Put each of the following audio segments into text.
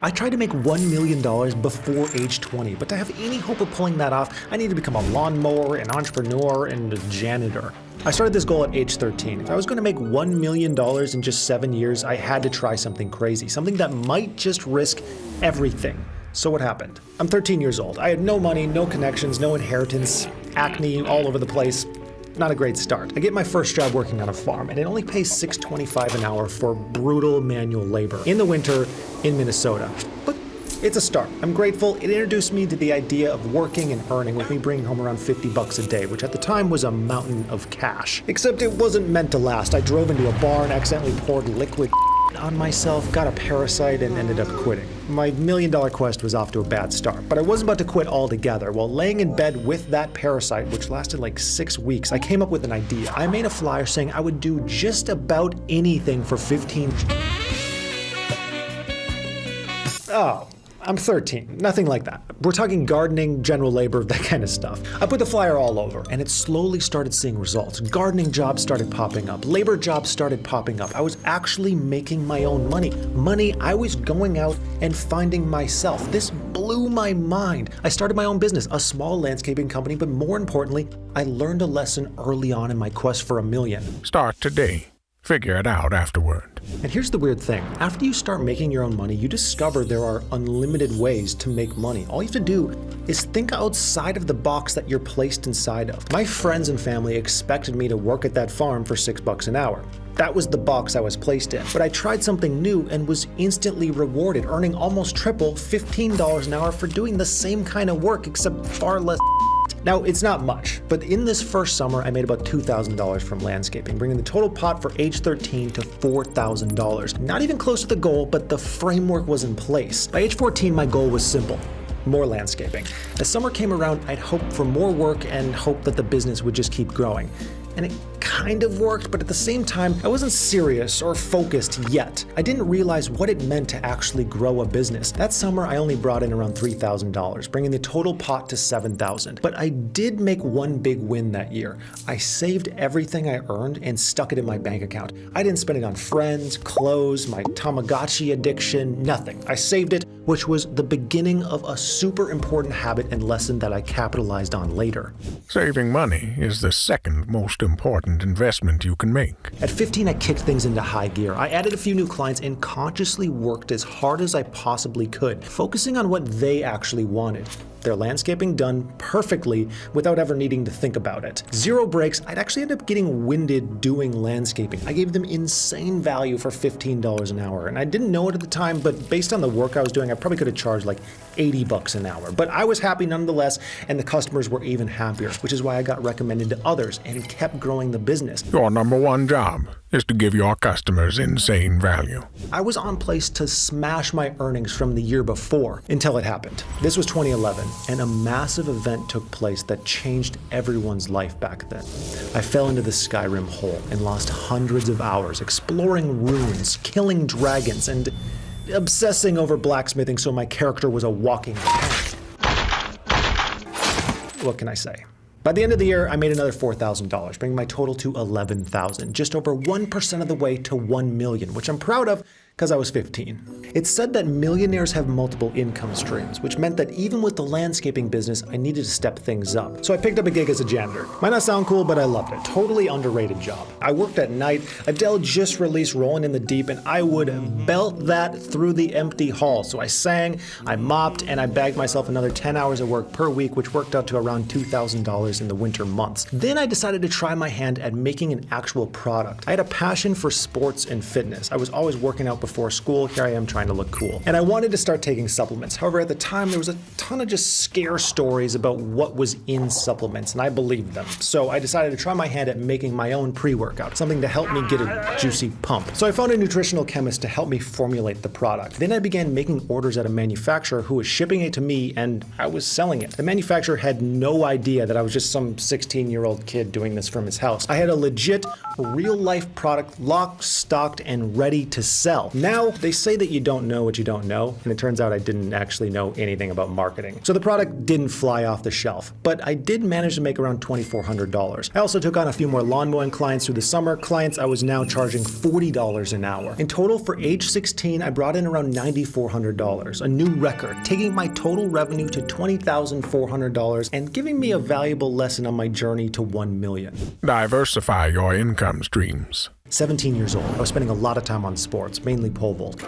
I tried to make $1 million before age 20, but to have any hope of pulling that off, I need to become a lawn mower, an entrepreneur, and a janitor. I started this goal at age 13. If I was going to make $1 million in just 7 years, I had to try something crazy, something that might just risk everything. So what happened? I'm 13 years old. I had no money, no connections, no inheritance, acne all over the place. Not a great start. I get my first job working on a farm, and it only pays $6.25 an hour for brutal manual labor in the winter in Minnesota. But it's a start. I'm grateful. It introduced me to the idea of working and earning, with me bringing home around $50 a day, which at the time was a mountain of cash. Except it wasn't meant to last. I drove into a barn, accidentally poured liquid on myself, got a parasite, and ended up quitting. My $1 million quest was off to a bad start, but I wasn't about to quit altogether. While laying in bed with that parasite, which lasted like 6 weeks, I came up with an idea. I made a flyer saying I would do just about anything for 15. Oh. I'm 13, nothing like that. We're talking gardening, general labor, that kind of stuff. I put the flyer all over, and it slowly started seeing results. Gardening jobs started popping up. Labor jobs started popping up. I was actually making my own money. Money I was going out and finding myself. This blew my mind. I started my own business, a small landscaping company, but more importantly, I learned a lesson early on in my quest for $1 million. Start today. Figure it out afterward. And here's the weird thing. After you start making your own money, you discover there are unlimited ways to make money. All you have to do is think outside of the box that you're placed inside of. My friends and family expected me to work at that farm for $6 an hour. That was the box I was placed in. But I tried something new and was instantly rewarded, earning almost triple, $15 an hour for doing the same kind of work, except far less. Now, it's not much, but in this first summer, I made about $2,000 from landscaping, bringing the total pot for age 13 to $4,000. Not even close to the goal, but the framework was in place. By age 14, my goal was simple: more landscaping. As summer came around, I'd hoped for more work and hoped that the business would just keep growing. And it kind of worked, but at the same time, I wasn't serious or focused yet. I didn't realize what it meant to actually grow a business. That summer, I only brought in around $3,000, bringing the total pot to $7,000. But I did make one big win that year. I saved everything I earned and stuck it in my bank account. I didn't spend it on friends, clothes, my Tamagotchi addiction, nothing. I saved it, which was the beginning of a super important habit and lesson that I capitalized on later. Saving money is the second most important investment you can make. At 15, I kicked things into high gear. I added a few new clients and consciously worked as hard as I possibly could, focusing on what they actually wanted. Their landscaping done perfectly without ever needing to think about it. Zero breaks. I'd actually end up getting winded doing landscaping. I gave them insane value for $15 an hour, and I didn't know it at the time, but based on the work I was doing, I probably could have charged like $80 an hour. But I was happy nonetheless, and the customers were even happier, which is why I got recommended to others and kept growing the business. Your number one job is to give your customers insane value. I was on pace to smash my earnings from the year before until it happened. This was 2011, and a massive event took place that changed everyone's life back then. I fell into the Skyrim hole and lost hundreds of hours exploring ruins, killing dragons, and obsessing over blacksmithing so my character was a walking tank. What can I say? By the end of the year, I made another $4,000, bringing my total to $11,000, just over 1% of the way to $1 million, which I'm proud of because I was 15. It's said that millionaires have multiple income streams, which meant that even with the landscaping business, I needed to step things up. So I picked up a gig as a janitor. Might not sound cool, but I loved it. Totally underrated job. I worked at night. Adele just released Rolling in the Deep, and I would belt that through the empty hall. So I sang, I mopped, and I bagged myself another 10 hours of work per week, which worked out to around $2,000 in the winter months. Then I decided to try my hand at making an actual product. I had a passion for sports and fitness. I was always working out before school. Here I am trying to look cool. And I wanted to start taking supplements. However, at the time, there was a ton of just scare stories about what was in supplements, and I believed them. So I decided to try my hand at making my own pre-workout, something to help me get a juicy pump. So I found a nutritional chemist to help me formulate the product. Then I began making orders at a manufacturer who was shipping it to me, and I was selling it. The manufacturer had no idea that I was just some 16-year-old kid doing this from his house. I had a legit, real-life product locked, stocked, and ready to sell. Now, they say that you don't know what you don't know, and it turns out I didn't actually know anything about marketing. So the product didn't fly off the shelf, but I did manage to make around $2,400. I also took on a few more lawn mowing clients through the summer, clients I was now charging $40 an hour. In total, for age 16, I brought in around $9,400, a new record, taking my total revenue to $20,400 and giving me a valuable lesson on my journey to 1 million. Diversify your income streams. 17 years old, I was spending a lot of time on sports, mainly pole vault.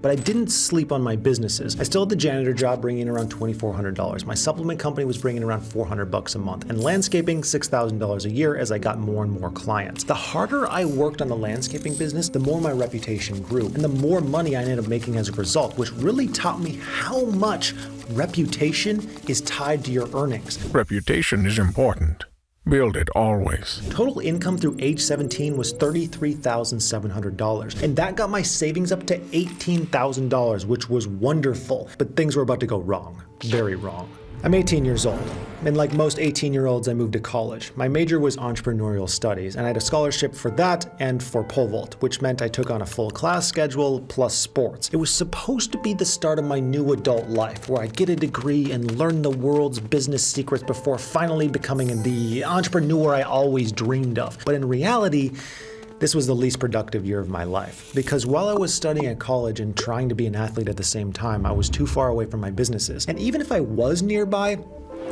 But I didn't sleep on my businesses. I still had the janitor job bringing in around $2,400. My supplement company was bringing around $400 a month, and landscaping $6,000 a year as I got more and more clients. The harder I worked on the landscaping business, the more my reputation grew, and the more money I ended up making as a result, which really taught me how much reputation is tied to your earnings. Reputation is important. Build it always. Total income through age 17 was $33,700, and that got my savings up to $18,000, which was wonderful. But things were about to go wrong, very wrong. I'm 18 years old, and like most 18-year-olds, I moved to college. My major was entrepreneurial studies, and I had a scholarship for that and for pole vault, which meant I took on a full class schedule plus sports. It was supposed to be the start of my new adult life, where I'd get a degree and learn the world's business secrets before finally becoming the entrepreneur I always dreamed of. But in reality, this was the least productive year of my life, because while I was studying at college and trying to be an athlete at the same time, I was too far away from my businesses. And even if I was nearby,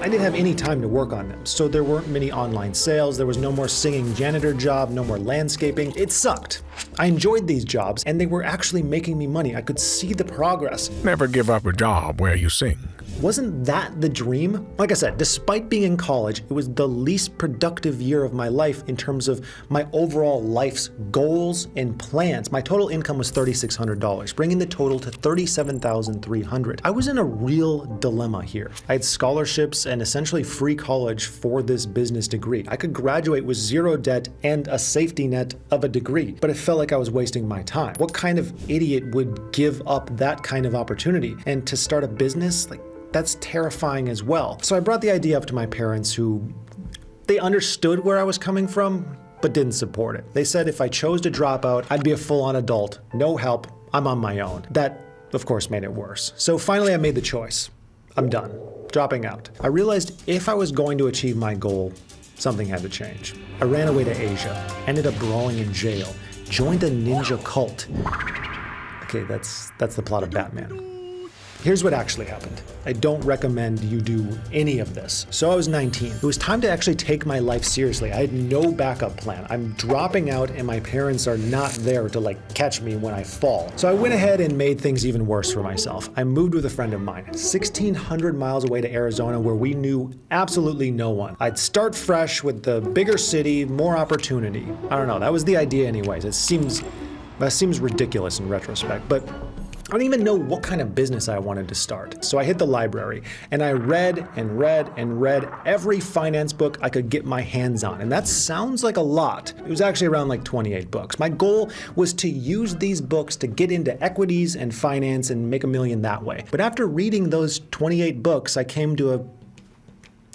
I didn't have any time to work on them. So there weren't many online sales, there was no more singing janitor job, no more landscaping. It sucked. I enjoyed these jobs, and they were actually making me money. I could see the progress. Never give up a job where you sing. Wasn't that the dream? Like I said, despite being in college, it was the least productive year of my life in terms of my overall life's goals and plans. My total income was $3,600, bringing the total to $37,300. I was in a real dilemma here. I had scholarships and essentially free college for this business degree. I could graduate with zero debt and a safety net of a degree, but it felt like I was wasting my time. What kind of idiot would give up that kind of opportunity? And to start a business, that's terrifying as well. So I brought the idea up to my parents, who they understood where I was coming from, but didn't support it. They said if I chose to drop out, I'd be a full-on adult, no help, I'm on my own. That, of course, made it worse. So finally I made the choice. I'm done, dropping out. I realized if I was going to achieve my goal, something had to change. I ran away to Asia, ended up brawling in jail, joined a ninja cult. Okay, that's the plot of Batman. Here's what actually happened. I don't recommend you do any of this. So I was 19. It was time to actually take my life seriously. I had no backup plan. I'm dropping out and my parents are not there to catch me when I fall. So I went ahead and made things even worse for myself. I moved with a friend of mine, 1,600 miles away to Arizona, where we knew absolutely no one. I'd start fresh with the bigger city, more opportunity. I don't know, that was the idea anyways. That seems ridiculous in retrospect, but I don't even know what kind of business I wanted to start. So I hit the library and I read and read and read every finance book I could get my hands on. And that sounds like a lot. It was actually around 28 books. My goal was to use these books to get into equities and finance and make $1 million that way. But after reading those 28 books, I came to a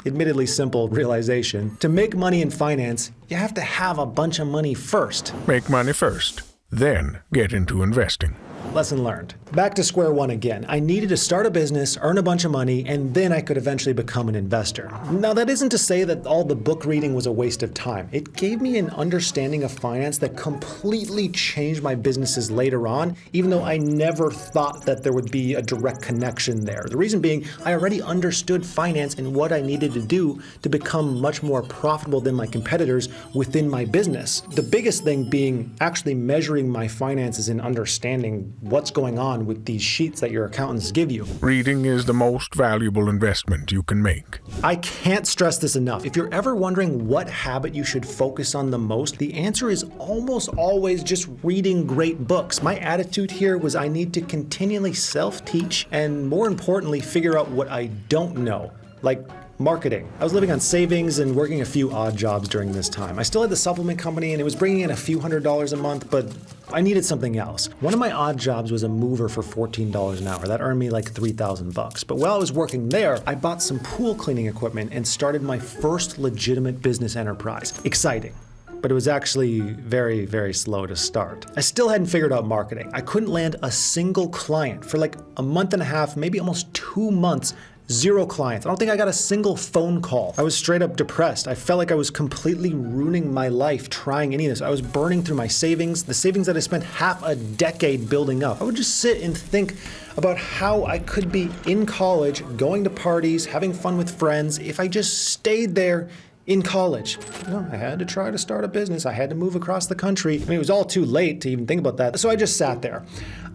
admittedly simple realization. To make money in finance, you have to have a bunch of money first. Make money first, then get into investing. Lesson learned. Back to square one again. I needed to start a business, earn a bunch of money, and then I could eventually become an investor. Now, that isn't to say that all the book reading was a waste of time. It gave me an understanding of finance that completely changed my businesses later on, even though I never thought that there would be a direct connection there. The reason being, I already understood finance and what I needed to do to become much more profitable than my competitors within my business. The biggest thing being actually measuring my finances and understanding what's going on with these sheets that your accountants give you. Reading is the most valuable investment you can make. I can't stress this enough. If you're ever wondering what habit you should focus on the most, the answer is almost always just reading great books. My attitude here was I need to continually self-teach and, more importantly, figure out what I don't know, like marketing. I was living on savings and working a few odd jobs during this time. I still had the supplement company and it was bringing in a few $100s a month, but I needed something else. One of my odd jobs was a mover for $14 an hour. That earned me $3,000. But while I was working there, I bought some pool cleaning equipment and started my first legitimate business enterprise. Exciting. but it was actually very, very slow to start. I still hadn't figured out marketing. I couldn't land a single client for like a month and a half, maybe almost 2 months. 0 clients. I don't think I got a single phone call. I was straight up depressed. I felt like I was completely ruining my life trying any of this. I was burning through my savings, the savings that I spent half a decade building up. I would just sit and think about how I could be in college, going to parties, having fun with friends, if I just stayed there in college. I had to try to start a business. I had to move across the country. It was all too late to even think about that. So I just sat there.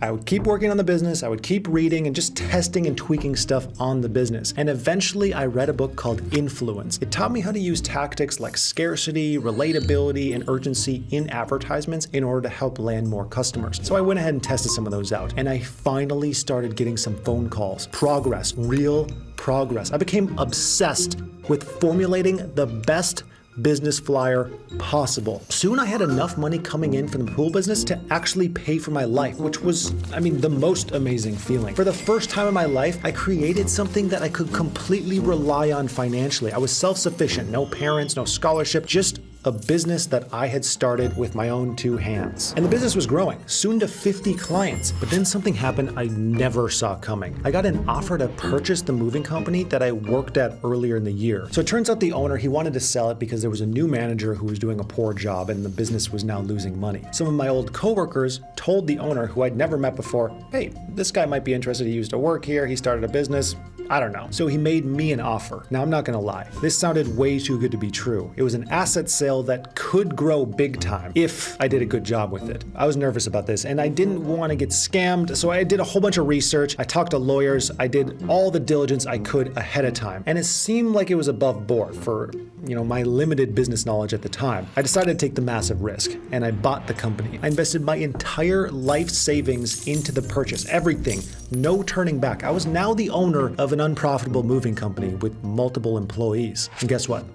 I would keep working on the business. I would keep reading and just testing and tweaking stuff on the business. And eventually I read a book called Influence. It taught me how to use tactics like scarcity, relatability, and urgency in advertisements in order to help land more customers. So I went ahead and tested some of those out. And I finally started getting some phone calls. Progress, real progress. I became obsessed with formulating the best business flyer possible. Soon I had enough money coming in from the pool business to actually pay for my life, which was, the most amazing feeling. For the first time in my life, I created something that I could completely rely on financially. I was self-sufficient, no parents, no scholarship, just a business that I had started with my own 2 hands. And the business was growing, soon to 50 clients. But then something happened I never saw coming. I got an offer to purchase the moving company that I worked at earlier in the year. So it turns out the owner, he wanted to sell it because there was a new manager who was doing a poor job and the business was now losing money. Some of my old coworkers told the owner, who I'd never met before, hey, this guy might be interested. He used to work here. He started a business. I don't know. So he made me an offer. Now, I'm not gonna lie. This sounded way too good to be true. It was an asset sale that could grow big time if I did a good job with it. I was nervous about this and I didn't want to get scammed. So I did a whole bunch of research. I talked to lawyers. I did all the diligence I could ahead of time. And it seemed like it was above board for, my limited business knowledge at the time. I decided to take the massive risk and I bought the company. I invested my entire life savings into the purchase, everything, no turning back. I was now the owner of an unprofitable moving company with multiple employees. And guess what?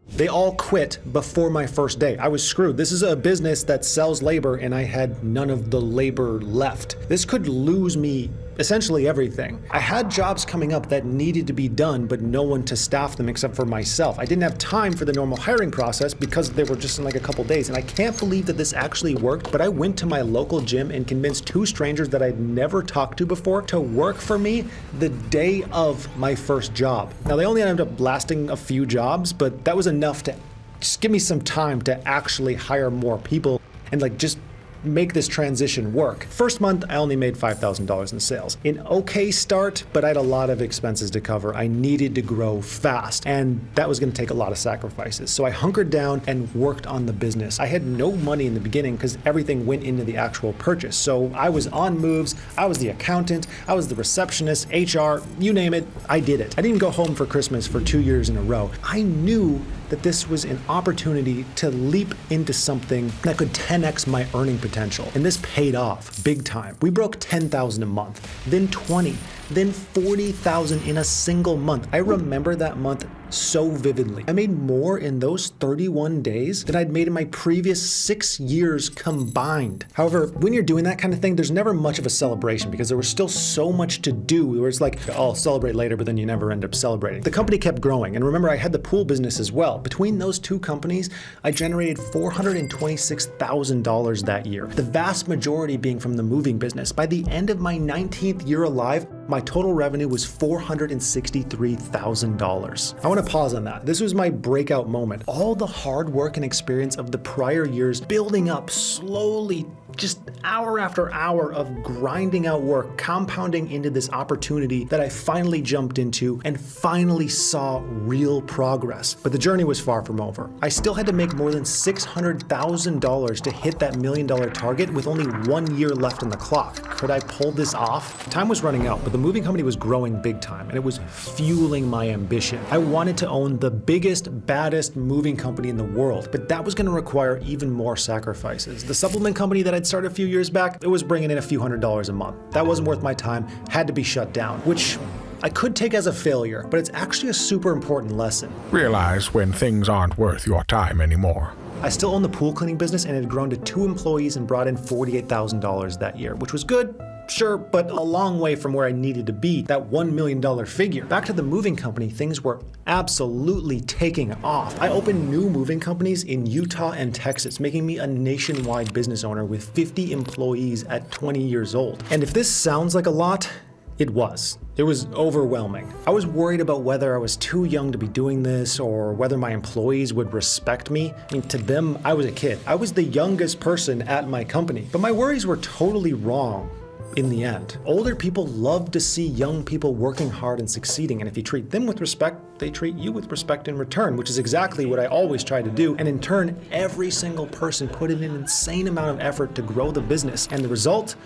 They all quit before my first day. I was screwed. This is a business that sells labor and I had none of the labor left. This could lose me essentially everything. I had jobs coming up that needed to be done, but no one to staff them except for myself. I didn't have time for the normal hiring process because they were just in like a couple days. And I can't believe that this actually worked, but I went to my local gym and convinced 2 strangers that I'd never talked to before to work for me the day of my first job. Now, they only ended up lasting a few jobs, but that was enough to just give me some time to actually hire more people and just make this transition work. First month, I only made $5,000 in sales. An okay start, but I had a lot of expenses to cover. I needed to grow fast, and that was going to take a lot of sacrifices. So I hunkered down and worked on the business. I had no money in the beginning because everything went into the actual purchase. So I was on moves. I was the accountant. I was the receptionist, HR, you name it, I did it. I didn't go home for Christmas for 2 years in a row. I knew that this was an opportunity to leap into something that could 10x my earning potential. And this paid off big time. We broke $10,000 a month, then 20, then 40,000 in a single month. I remember that month so vividly. I made more in those 31 days than I'd made in my previous 6 years combined. However, when you're doing that kind of thing, there's never much of a celebration because there was still so much to do where it's like, I'll celebrate later, but then you never end up celebrating. The company kept growing. And remember, I had the pool business as well. Between those 2 companies, I generated $426,000 that year, the vast majority being from the moving business. By the end of my 19th year alive, my total revenue was $463,000. I want to pause on that. This was my breakout moment. All the hard work and experience of the prior years building up slowly, just hour after hour of grinding out work, compounding into this opportunity that I finally jumped into and finally saw real progress. But the journey was far from over. I still had to make more than $600,000 to hit that $1 million target with only 1 year left on the clock. Could I pull this off? Time was running out, but the moving company was growing big time and it was fueling my ambition. I wanted to own the biggest, baddest moving company in the world, but that was going to require even more sacrifices. The supplement company that I'd started a few years back, it was bringing in a few $100s a month. That wasn't worth my time, had to be shut down, which I could take as a failure, but it's actually a super important lesson. Realize when things aren't worth your time anymore. I still own the pool cleaning business and it had grown to 2 employees and brought in $48,000 that year, which was good, Sure, but a long way from where I needed to be, that $1 million figure. Back to the moving company, things were absolutely taking off. I opened new moving companies in Utah and Texas, making me a nationwide business owner with 50 employees at 20 years old. And if this sounds like a lot, it was. It was overwhelming. I was worried about whether I was too young to be doing this or whether my employees would respect me. I mean, to them, I was a kid. I was the youngest person at my company. But my worries were totally wrong in the end. Older people love to see young people working hard and succeeding, and if you treat them with respect, they treat you with respect in return, which is exactly what I always try to do. And in turn, every single person put in an insane amount of effort to grow the business. And the result?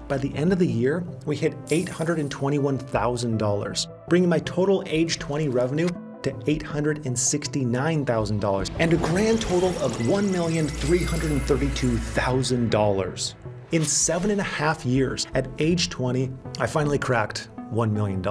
By the end of the year, we hit $821,000, bringing my total age 20 revenue to $869,000 and a grand total of $1,332,000. In 7.5 years, at age 20, I finally cracked $1 million.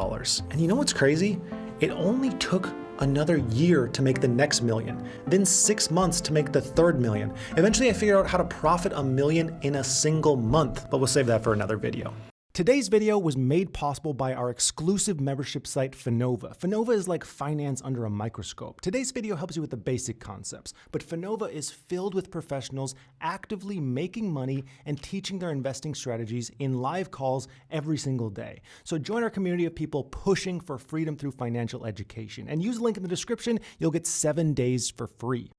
And you know what's crazy? It only took another year to make the next million, then 6 months to make the third million. Eventually, I figured out how to profit $1 million in a single month, but we'll save that for another video. Today's video was made possible by our exclusive membership site, Finova. Finova is like finance under a microscope. Today's video helps you with the basic concepts, but Finova is filled with professionals actively making money and teaching their investing strategies in live calls every single day. So join our community of people pushing for freedom through financial education, and use the link in the description. You'll get 7 days for free.